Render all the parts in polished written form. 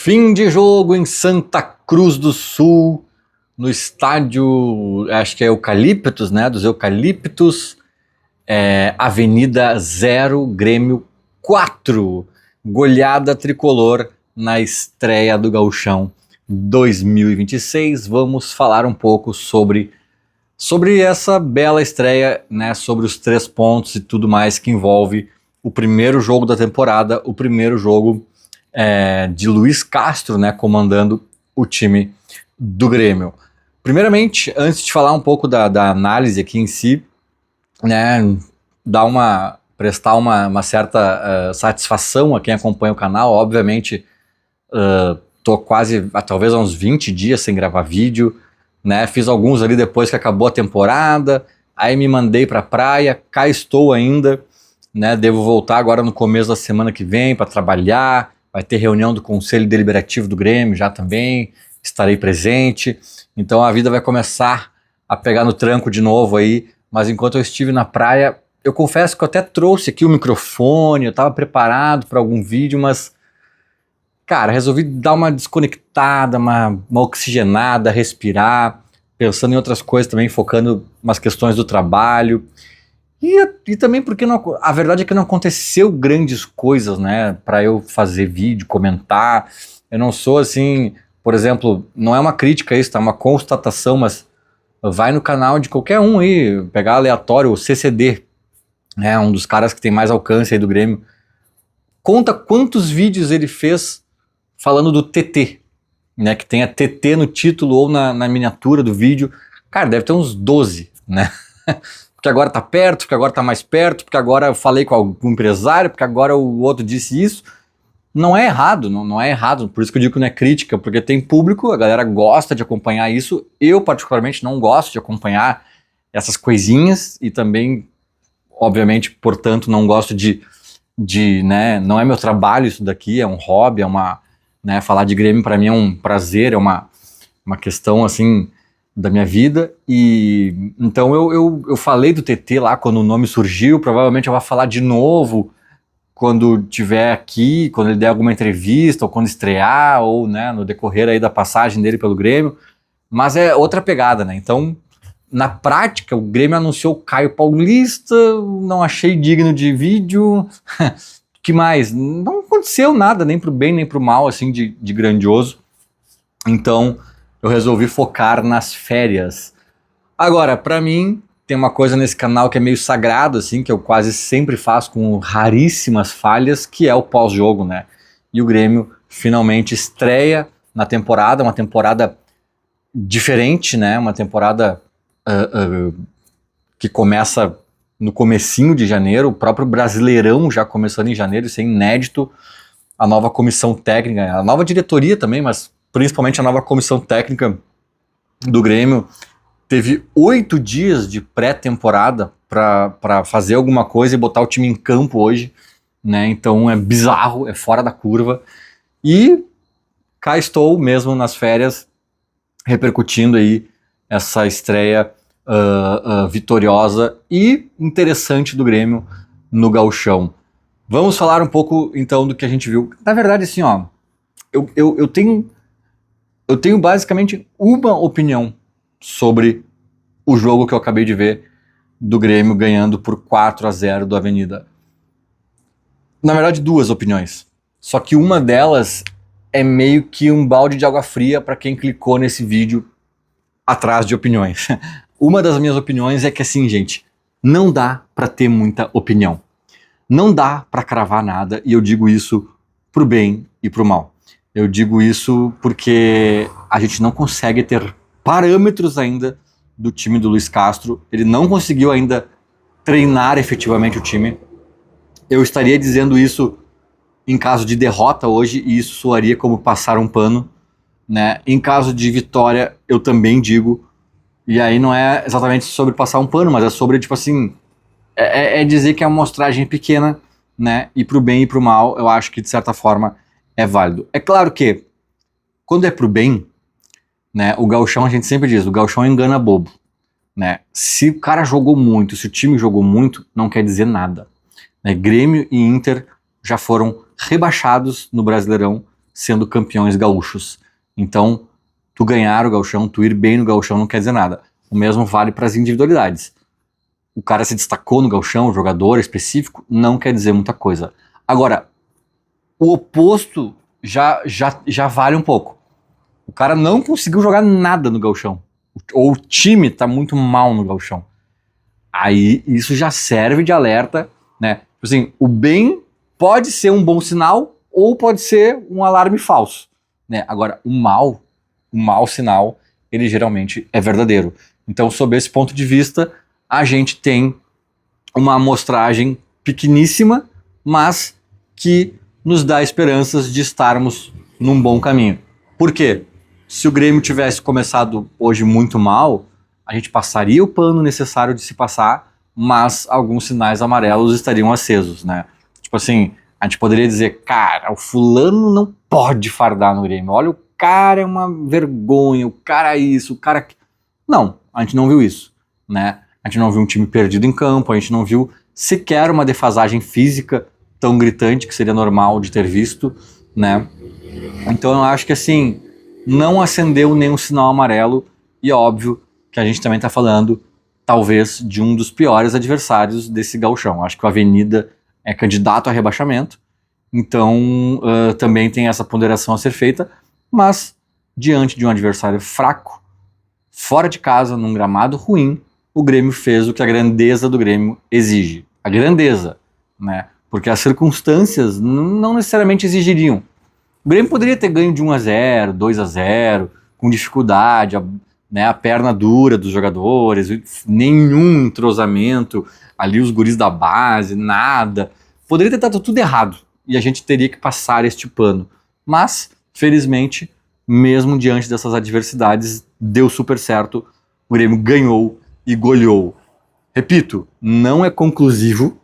Fim de jogo em Santa Cruz do Sul, no estádio, acho que é Eucaliptus, né? Dos Eucaliptus, Avenida 0, Grêmio 4. Goleada tricolor na estreia do Gauchão 2026. Vamos falar um pouco sobre essa bela estreia, né? Sobre os 3 pontos e tudo mais que envolve o primeiro jogo da temporada, o primeiro jogo de Luiz Castro, né, comandando o time do Grêmio. Primeiramente, antes de falar um pouco da análise aqui em si, né, prestar uma certa satisfação a quem acompanha o canal. Obviamente, tô quase, talvez há uns 20 dias sem gravar vídeo, né, fiz alguns ali depois que acabou a temporada, aí me mandei pra praia, cá estou ainda, né, devo voltar agora no começo da semana que vem para trabalhar. Vai ter reunião do Conselho Deliberativo do Grêmio já também, estarei presente. Então a vida vai começar a pegar no tranco de novo aí. Mas enquanto eu estive na praia, eu confesso que eu até trouxe aqui o microfone, eu estava preparado para algum vídeo, mas, cara, resolvi dar uma desconectada, uma oxigenada, respirar, pensando em outras coisas também, focando nas questões do trabalho. E também porque a verdade é que não aconteceu grandes coisas, né, para eu fazer vídeo, comentar. Eu não sou assim, por exemplo, não é uma crítica isso, tá? É uma constatação, mas vai no canal de qualquer um aí, pegar aleatório, o CCD, né, um dos caras que tem mais alcance aí do Grêmio. Conta quantos vídeos ele fez falando do TT, né, que tem a TT no título ou na miniatura do vídeo. Cara, deve ter uns 12, né? Porque agora tá perto, porque agora tá mais perto, porque agora eu falei com algum empresário, porque agora o outro disse isso. Não é errado, não é errado, por isso que eu digo que não é crítica, porque tem público, a galera gosta de acompanhar isso. Eu particularmente não gosto de acompanhar essas coisinhas e também, obviamente, portanto, não gosto né, não é meu trabalho isso daqui, é um hobby, né, falar de Grêmio para mim é um prazer, é uma questão assim da minha vida. E então eu falei do TT lá quando o nome surgiu, provavelmente eu vou falar de novo quando tiver aqui, quando ele der alguma entrevista, ou quando estrear, ou, né, no decorrer aí da passagem dele pelo Grêmio, mas é outra pegada, né? Então, na prática, o Grêmio anunciou o Caio Paulista, não achei digno de vídeo. Que mais? Não aconteceu nada, nem pro bem nem pro mal, assim, de grandioso. Então eu resolvi focar nas férias. Agora, pra mim, tem uma coisa nesse canal que é meio sagrado, assim, que eu quase sempre faço com raríssimas falhas, que é o pós-jogo, né? E o Grêmio finalmente estreia na temporada, uma temporada diferente, né? Uma temporada que começa no comecinho de janeiro, o próprio Brasileirão já começando em janeiro, isso é inédito. A nova comissão técnica, a nova diretoria também, mas principalmente a nova comissão técnica do Grêmio, teve 8 dias de pré-temporada para fazer alguma coisa e botar o time em campo hoje, né? Então é bizarro, é fora da curva. E cá estou mesmo nas férias, repercutindo aí essa estreia vitoriosa e interessante do Grêmio no Gauchão. Vamos falar um pouco então do que a gente viu. Na verdade, assim, ó, eu tenho basicamente uma opinião sobre o jogo que eu acabei de ver do Grêmio ganhando por 4-0 do Avenida. Na verdade, 2 opiniões. Só que uma delas é meio que um balde de água fria para quem clicou nesse vídeo atrás de opiniões. Uma das minhas opiniões é que, assim, gente, não dá para ter muita opinião. Não dá para cravar nada, e eu digo isso pro bem e pro mal. Eu digo isso porque a gente não consegue ter parâmetros ainda do time do Luiz Castro. Ele não conseguiu ainda treinar efetivamente o time. Eu estaria dizendo isso em caso de derrota hoje, e isso soaria como passar um pano, né? Em caso de vitória, eu também digo, e aí não é exatamente sobre passar um pano, mas é sobre, tipo assim, dizer que é uma amostragem pequena, né? E pro bem e pro mal, eu acho que de certa forma é válido. É claro que quando é pro bem, né? O gauchão, a gente sempre diz, o gauchão engana bobo, né? Se o cara jogou muito, se o time jogou muito, não quer dizer nada, né? Grêmio e Inter já foram rebaixados no Brasileirão sendo campeões gaúchos. Então, tu ganhar o gauchão, tu ir bem no gauchão não quer dizer nada. O mesmo vale para as individualidades. O cara se destacou no gauchão, o jogador específico, não quer dizer muita coisa. Agora, o oposto já vale um pouco. O cara não conseguiu jogar nada no gauchão. Ou o time tá muito mal no gauchão. Aí isso já serve de alerta, né? Tipo assim, o bem pode ser um bom sinal ou pode ser um alarme falso, né? Agora, o mau sinal, ele geralmente é verdadeiro. Então, sob esse ponto de vista, a gente tem uma amostragem pequeníssima, mas que nos dá esperanças de estarmos num bom caminho. Por quê? Se o Grêmio tivesse começado hoje muito mal, a gente passaria o pano necessário de se passar, mas alguns sinais amarelos estariam acesos, né? Tipo assim, a gente poderia dizer, cara, o fulano não pode fardar no Grêmio, olha, o cara é uma vergonha, o cara é isso, o cara... Não, a gente não viu isso, né? A gente não viu um time perdido em campo, a gente não viu sequer uma defasagem física tão gritante que seria normal de ter visto, né? Então eu acho que assim, não acendeu nenhum sinal amarelo e é óbvio que a gente também está falando, talvez, de um dos piores adversários desse gauchão. Acho que o Avenida é candidato a rebaixamento, então também tem essa ponderação a ser feita, mas diante de um adversário fraco, fora de casa, num gramado ruim, o Grêmio fez o que a grandeza do Grêmio exige. A grandeza, né? Porque as circunstâncias não necessariamente exigiriam. O Grêmio poderia ter ganho de 1-0, 2-0, com dificuldade, né, a perna dura dos jogadores, nenhum entrosamento, ali os guris da base, nada. Poderia ter dado tudo errado e a gente teria que passar este pano. Mas, felizmente, mesmo diante dessas adversidades, deu super certo, o Grêmio ganhou e goleou. Repito, não é conclusivo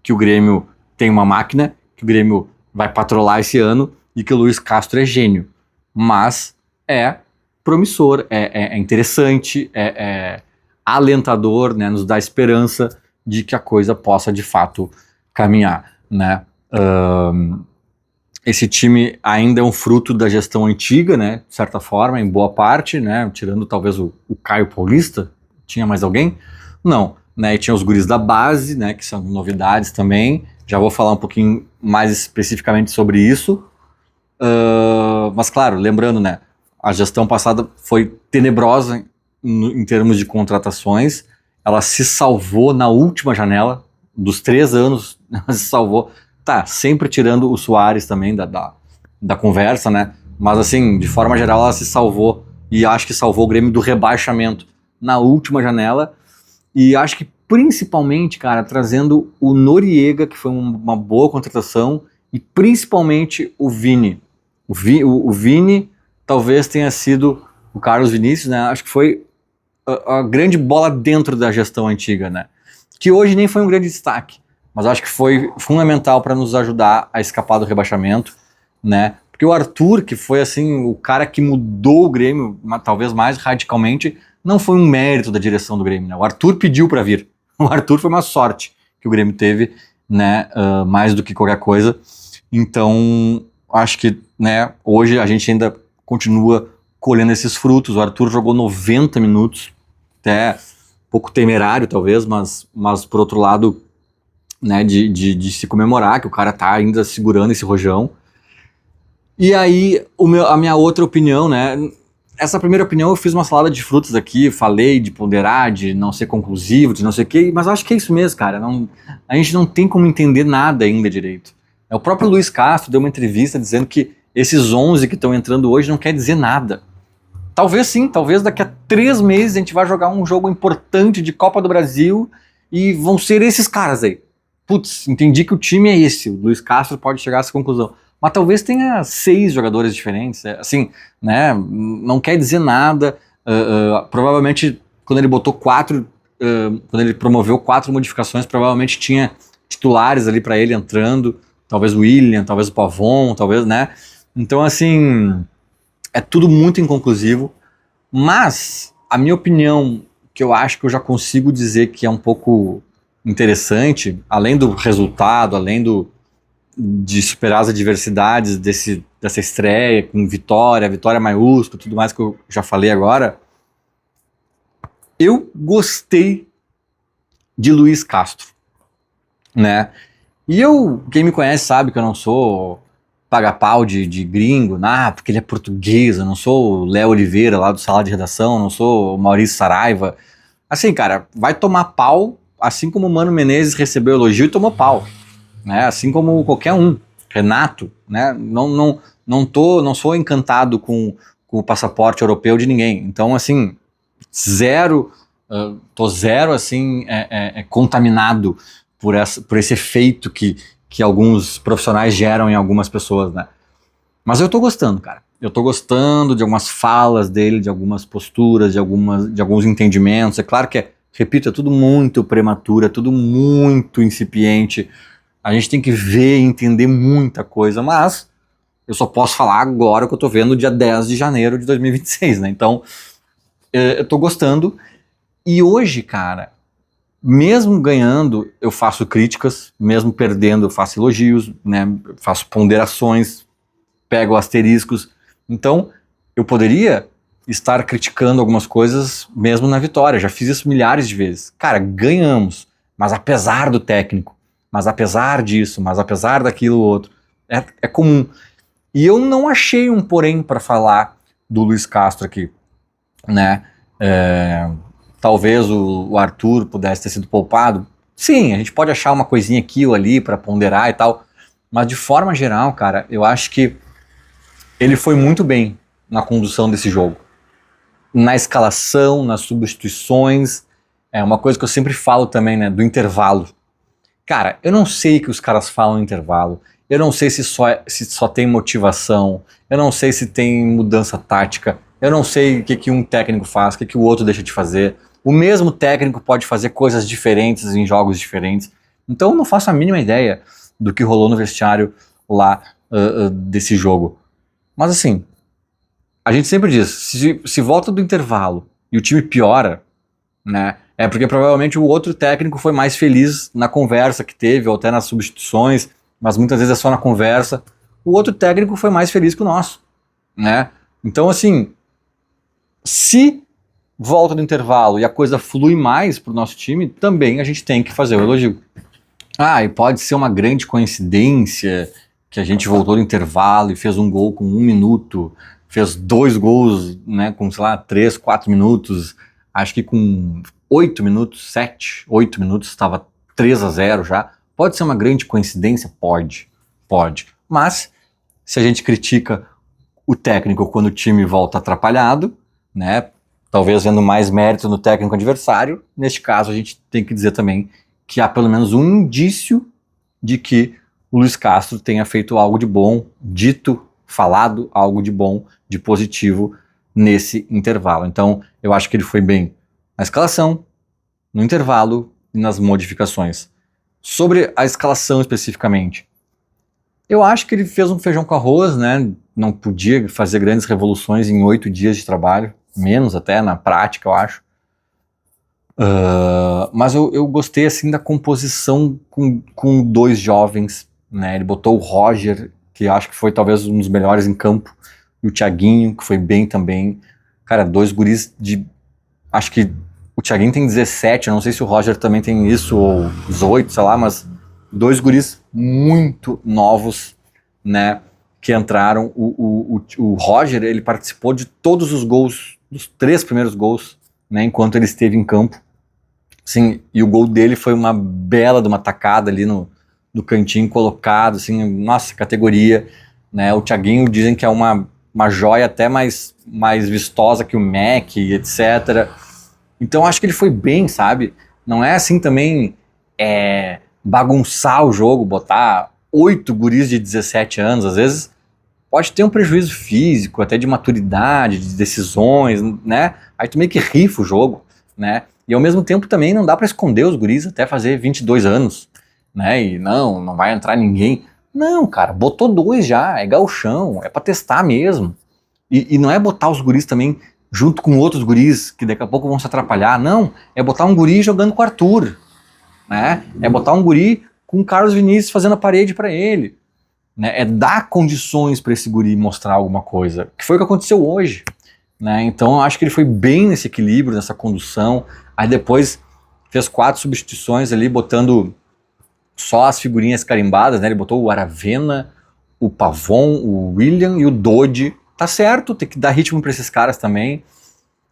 que o Grêmio tem uma máquina, que o Grêmio vai patrolar esse ano e que o Luiz Castro é gênio. Mas é promissor, é interessante, é alentador, né, nos dá esperança de que a coisa possa de fato caminhar, né? Esse time ainda é um fruto da gestão antiga, né, de certa forma, em boa parte, né, tirando talvez o Caio Paulista. Tinha mais alguém? Não, né, e tinha os guris da base, né, que são novidades também, já vou falar um pouquinho mais especificamente sobre isso, mas claro, lembrando, né, a gestão passada foi tenebrosa em termos de contratações, ela se salvou na última janela, dos 3 anos, ela se salvou, tá, sempre tirando o Soares também da conversa, né, mas assim, de forma geral ela se salvou, e acho que salvou o Grêmio do rebaixamento na última janela, e acho que principalmente, cara, trazendo o Noriega, que foi uma boa contratação, e principalmente o Vini. O Vini talvez tenha sido o Carlos Vinícius, né? Acho que foi a grande bola dentro da gestão antiga, né? Que hoje nem foi um grande destaque, mas acho que foi fundamental para nos ajudar a escapar do rebaixamento, né? Porque o Arthur, que foi assim o cara que mudou o Grêmio, talvez mais radicalmente, não foi um mérito da direção do Grêmio, né? O Arthur pediu para vir. O Arthur foi uma sorte que o Grêmio teve, né? Mais do que qualquer coisa. Então, acho que, né? Hoje a gente ainda continua colhendo esses frutos. O Arthur jogou 90 minutos, até pouco temerário talvez, mas por outro lado, né? De se comemorar que o cara tá ainda segurando esse rojão. E aí, a minha outra opinião, né? Essa primeira opinião eu fiz uma salada de frutas aqui, falei de ponderar, de não ser conclusivo, de não sei o quê, mas eu acho que é isso mesmo, cara. A gente não tem como entender nada ainda direito. O próprio Luiz Castro deu uma entrevista dizendo que esses 11 que estão entrando hoje não quer dizer nada. Talvez sim, talvez daqui a 3 meses a gente vai jogar um jogo importante de Copa do Brasil e vão ser esses caras aí. Putz, entendi que o time é esse, o Luiz Castro pode chegar a essa conclusão. Mas talvez tenha 6 jogadores diferentes, assim, né, não quer dizer nada, provavelmente quando ele botou 4, quando ele promoveu 4 modificações, provavelmente tinha titulares ali para ele entrando, talvez o William, talvez o Pavon, talvez, né, então assim, é tudo muito inconclusivo, mas a minha opinião, que eu acho que eu já consigo dizer que é um pouco interessante, além do resultado, além de superar as adversidades dessa estreia, com vitória maiúscula, tudo mais que eu já falei agora, eu gostei de Luiz Castro, né? E quem me conhece sabe que eu não sou paga-pau de gringo, porque ele é português, eu não sou o Léo Oliveira lá do Sala de Redação, eu não sou o Maurício Saraiva. Assim, cara, vai tomar pau, assim como o Mano Menezes recebeu elogio e tomou pau, né? Assim como qualquer um, Renato, né? Não sou encantado com o passaporte europeu de ninguém. Então, assim, tô zero, assim, contaminado por esse efeito que alguns profissionais geram em algumas pessoas, né? Mas eu tô gostando, cara. Eu tô gostando de algumas falas dele, de algumas posturas, de alguns entendimentos. É claro que, repito, é tudo muito prematuro, é tudo muito incipiente. A gente tem que ver e entender muita coisa, mas eu só posso falar agora o que eu tô vendo dia 10 de janeiro de 2026, né? Então, eu tô gostando. E hoje, cara, mesmo ganhando, eu faço críticas, mesmo perdendo, eu faço elogios, né? Faço ponderações, pego asteriscos. Então, eu poderia estar criticando algumas coisas mesmo na vitória. Já fiz isso milhares de vezes. Cara, ganhamos, mas apesar do técnico, mas apesar disso, mas apesar daquilo outro, é comum. E eu não achei um porém para falar do Luiz Castro aqui, né? Talvez o Arthur pudesse ter sido poupado. Sim, a gente pode achar uma coisinha aqui ou ali para ponderar e tal, mas de forma geral, cara, eu acho que ele foi muito bem na condução desse jogo. Na escalação, nas substituições, é uma coisa que eu sempre falo também, né, do intervalo. Cara, eu não sei o que os caras falam no intervalo, eu não sei se só tem motivação, eu não sei se tem mudança tática, eu não sei o que um técnico faz, o que o outro deixa de fazer. O mesmo técnico pode fazer coisas diferentes em jogos diferentes. Então eu não faço a mínima ideia do que rolou no vestiário lá desse jogo. Mas assim, a gente sempre diz, se volta do intervalo e o time piora, né, é porque provavelmente o outro técnico foi mais feliz na conversa que teve, ou até nas substituições, mas muitas vezes é só na conversa. O outro técnico foi mais feliz que o nosso, né? Então, assim, se volta do intervalo e a coisa flui mais pro nosso time, também a gente tem que fazer o elogio. E pode ser uma grande coincidência que a gente voltou do intervalo e fez um gol com 1 minuto, fez 2 gols, né, com, sei lá, 3, 4 minutos, acho que com 8 minutos, 7, 8 minutos, estava 3-0 já. Pode ser uma grande coincidência? Pode. Mas, se a gente critica o técnico quando o time volta atrapalhado, né, talvez vendo mais mérito no técnico adversário, neste caso a gente tem que dizer também que há pelo menos um indício de que o Luiz Castro tenha feito algo de bom, falado algo de bom, de positivo nesse intervalo. Então, eu acho que ele foi bem na escalação, no intervalo e nas modificações. Sobre a escalação especificamente, eu acho que ele fez um feijão com arroz, né? Não podia fazer grandes revoluções em 8 dias de trabalho, menos até na prática, eu acho. Mas eu gostei assim da composição com 2 jovens, né? Ele botou o Roger, que acho que foi talvez um dos melhores em campo, e o Thiaguinho, que foi bem também. Cara, 2 guris de... Acho que o Thiaguinho tem 17, eu não sei se o Roger também tem isso, ou 18, sei lá, mas 2 guris muito novos, né, que entraram. O Roger, ele participou de todos os gols, dos 3 primeiros gols, né, enquanto ele esteve em campo. Sim, e o gol dele foi uma bela de uma tacada ali no cantinho colocado, assim, nossa, categoria, né? O Thiaguinho dizem que é uma joia até mais vistosa que o Mac, etc. Então acho que ele foi bem, sabe? Não é assim também bagunçar o jogo, botar 8 guris de 17 anos, às vezes pode ter um prejuízo físico, até de maturidade, de decisões, né? Aí tu meio que rifa o jogo, né? E ao mesmo tempo também não dá pra esconder os guris até fazer 22 anos, né? E não vai entrar ninguém. Não, cara, botou 2 já, é gauchão, é pra testar mesmo. E não é botar os guris também junto com outros guris que daqui a pouco vão se atrapalhar, não. É botar um guri jogando com o Arthur, né? É botar um guri com o Carlos Vinícius fazendo a parede pra ele. né? É dar condições para esse guri mostrar alguma coisa, que foi o que aconteceu hoje, né? Então eu acho que ele foi bem nesse equilíbrio, nessa condução. Aí depois fez 4 substituições ali, botando só as figurinhas carimbadas, né? Ele botou o Aravena, o Pavon, o William e o Dodge. Tá certo, tem que dar ritmo para esses caras também.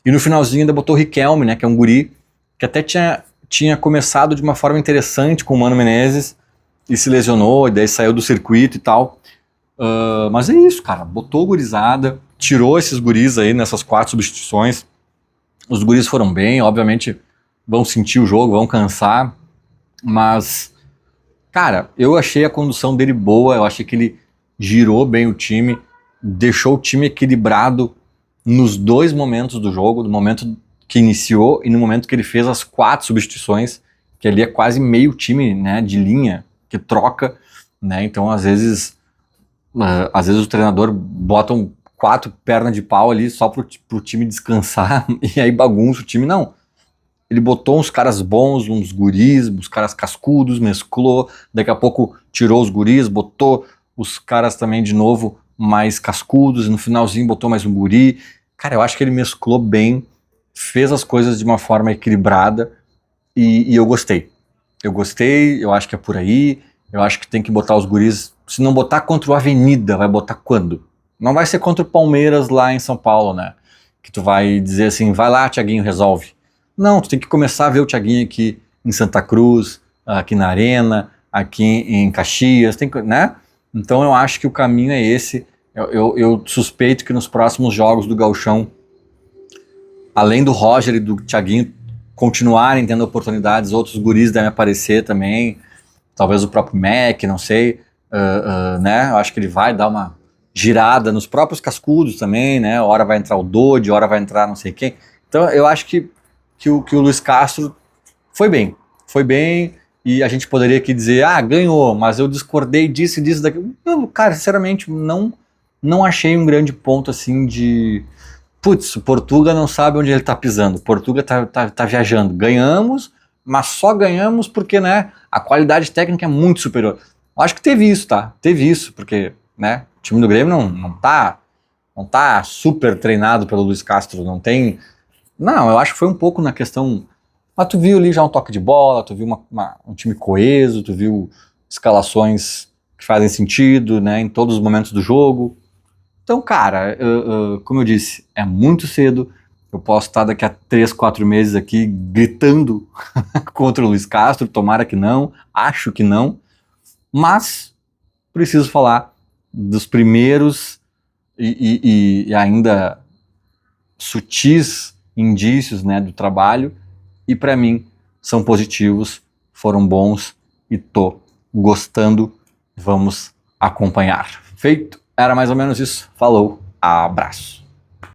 E no finalzinho ainda botou o Riquelme, né? Que é um guri que até tinha começado de uma forma interessante com o Mano Menezes e se lesionou, e daí saiu do circuito e tal. Mas é isso, cara. Botou gurizada, tirou esses guris aí nessas 4 substituições. Os guris foram bem, obviamente vão sentir o jogo, vão cansar, mas, cara, eu achei a condução dele boa, eu achei que ele girou bem o time, deixou o time equilibrado nos 2 momentos do jogo, no momento que iniciou e no momento que ele fez as 4 substituições, que ali é quase meio time, né, de linha, que troca, né, então às vezes o treinador bota 4 pernas de pau ali só pro time descansar e aí bagunça o time, não. Ele botou uns caras bons, uns guris, uns caras cascudos, mesclou, daqui a pouco tirou os guris, botou os caras também de novo mais cascudos, e no finalzinho botou mais um guri. Cara, eu acho que ele mesclou bem, fez as coisas de uma forma equilibrada e eu gostei. Eu gostei, eu acho que é por aí, eu acho que tem que botar os guris, se não botar contra o Avenida, vai botar quando? Não vai ser contra o Palmeiras lá em São Paulo, né? Que tu vai dizer assim, vai lá, Thiaguinho, resolve. Não, tu tem que começar a ver o Thiaguinho aqui em Santa Cruz, aqui na Arena, aqui em Caxias, né? Então eu acho que o caminho é esse. Eu suspeito que nos próximos jogos do Gauchão, além do Roger e do Thiaguinho continuarem tendo oportunidades, outros guris devem aparecer também, talvez o próprio Mac, não sei, né? Eu acho que ele vai dar uma girada nos próprios cascudos também, né? Hora vai entrar o Dodge, hora vai entrar não sei quem. Então eu acho que o Luiz Castro foi bem, e a gente poderia aqui dizer, ganhou, mas eu discordei disso e disso daqui. Cara, sinceramente, não achei um grande ponto assim de, putz, o Portuga não sabe onde ele tá pisando, o Portuga tá viajando, ganhamos, mas só ganhamos porque, né, a qualidade técnica é muito superior. Eu acho que teve isso, tá? Teve isso, porque, né, o time do Grêmio não tá super treinado pelo Luiz Castro, não tem. Não, eu acho que foi um pouco na questão. Mas tu viu ali já um toque de bola, tu viu um time coeso, tu viu escalações que fazem sentido, né, em todos os momentos do jogo. Então, cara, como eu disse, é muito cedo. Eu posso estar daqui a 3, 4 meses aqui gritando contra o Luiz Castro, tomara que não, acho que não, mas preciso falar dos primeiros e ainda sutis indícios, né, do trabalho, e para mim são positivos, foram bons e tô gostando. Vamos acompanhar. Feito? Era mais ou menos isso. Falou, abraço.